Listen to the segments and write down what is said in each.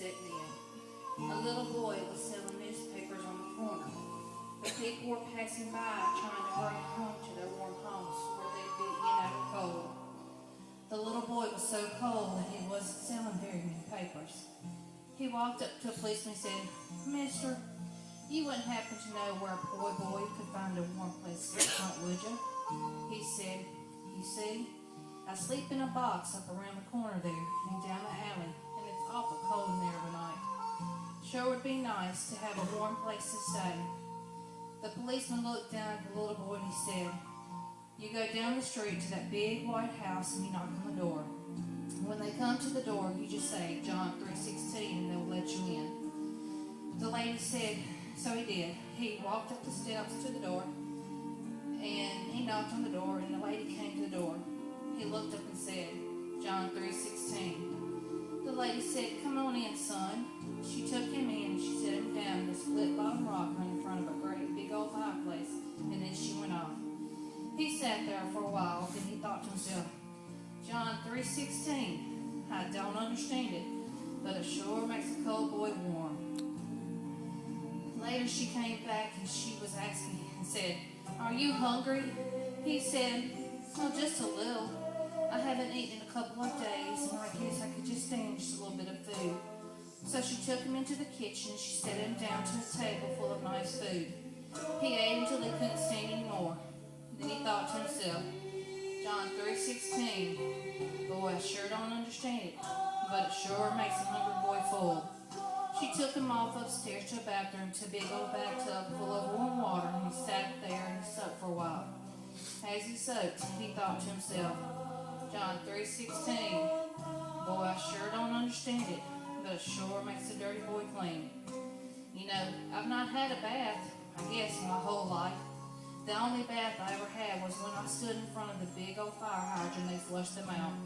sitting in. A little boy was selling newspapers on the corner. The people were passing by trying to hurry home to their warm homes where they'd be, cold. The little boy was so cold that he wasn't selling very many papers. He walked up to a policeman and said, "Mister, you wouldn't happen to know where a poor boy could find a warm place to sit, would you?" He said, "You see, I sleep in a box up around the corner there and down the alley, and it's awful cold in there every night. Sure would be nice to have a warm place to stay." The policeman looked down at the little boy and he said, "You go down the street to that big white house and you knock on the door. When they come to the door, you just say John 3:16 and they'll let you in." The lady said, so he did. He walked up the steps to the door and he knocked on the door and the lady came to the door. He looked up and said, John 3:16. The lady said, "Come on in, son." She took him in and she set him down in a split-bottom rocker in front of a great big old fireplace, and then she went off. He sat there for a while, then he thought to himself, John 3:16, I don't understand it, but it sure makes a cold boy warm. Later she came back and she was asking and said, "Are you hungry?" He said, "Oh, just a little. I haven't eaten in a couple of days, and I guess I could just stand just a little bit of food." So she took him into the kitchen and she set him down to a table full of nice food. He ate until he couldn't stand anymore. Then he thought to himself, John 3:16, boy, I sure don't understand it, but it sure makes a hungry boy full. She took him off upstairs to a bathroom, to a big old bathtub full of warm water, and he sat there and he soaked for a while. As he soaked, he thought to himself, John 3:16, boy, I sure don't understand it, but it sure makes a dirty boy clean. I've not had a bath, I guess, my whole life. The only bath I ever had was when I stood in front of the big old fire hydrant and they flushed them out.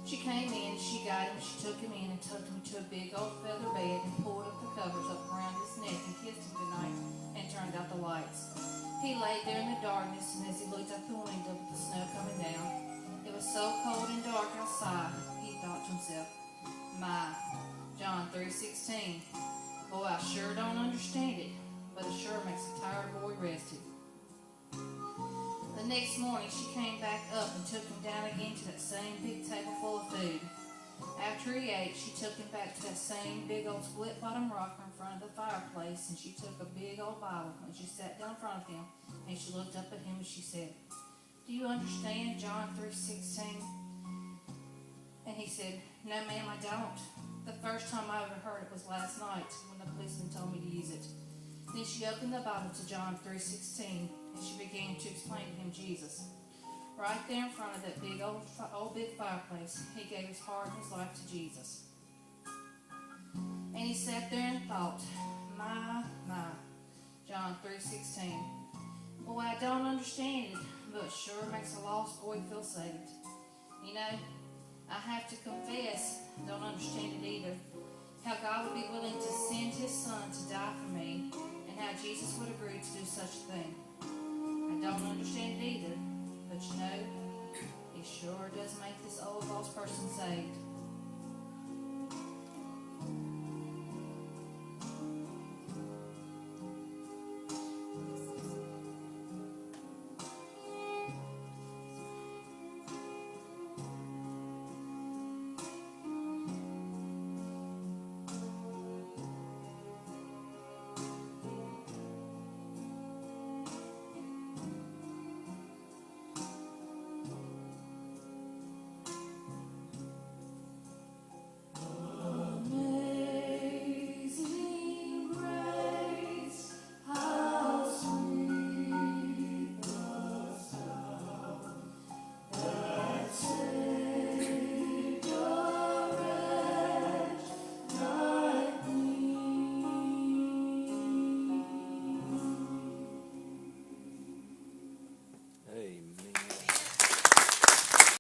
She came in, she got him, she took him in and tucked him to a big old feather bed and pulled up the covers up around his neck and kissed him goodnight and turned out the lights. He lay there in the darkness, and as he looked out the window with the snow coming down, it was so cold and dark outside, he thought to himself, my, John 3:16, boy, I sure don't understand it, but it sure makes a tired boy rested. The next morning she came back up and took him down again to that same big table full of food. After he ate, she took him back to that same big old split-bottom rocker in front of the fireplace, and she took a big old Bible and she sat down in front of him and she looked up at him and she said, "Do you understand John 3:16? And he said, "No, ma'am, I don't. The first time I ever heard it was last night when the policeman told me to use it." Then she opened the Bible to John 3:16 and she began to explain to him Jesus. Right there in front of that big old big fireplace, he gave his heart and his life to Jesus. And he sat there and thought, my, John 3:16. Boy, I don't understand it, but it sure makes a lost boy feel saved. I have to confess, I don't understand it either. How God would be willing to send his son to die for me, and how Jesus would agree to do such a thing. I don't understand it either, but it sure does make this old lost person saved.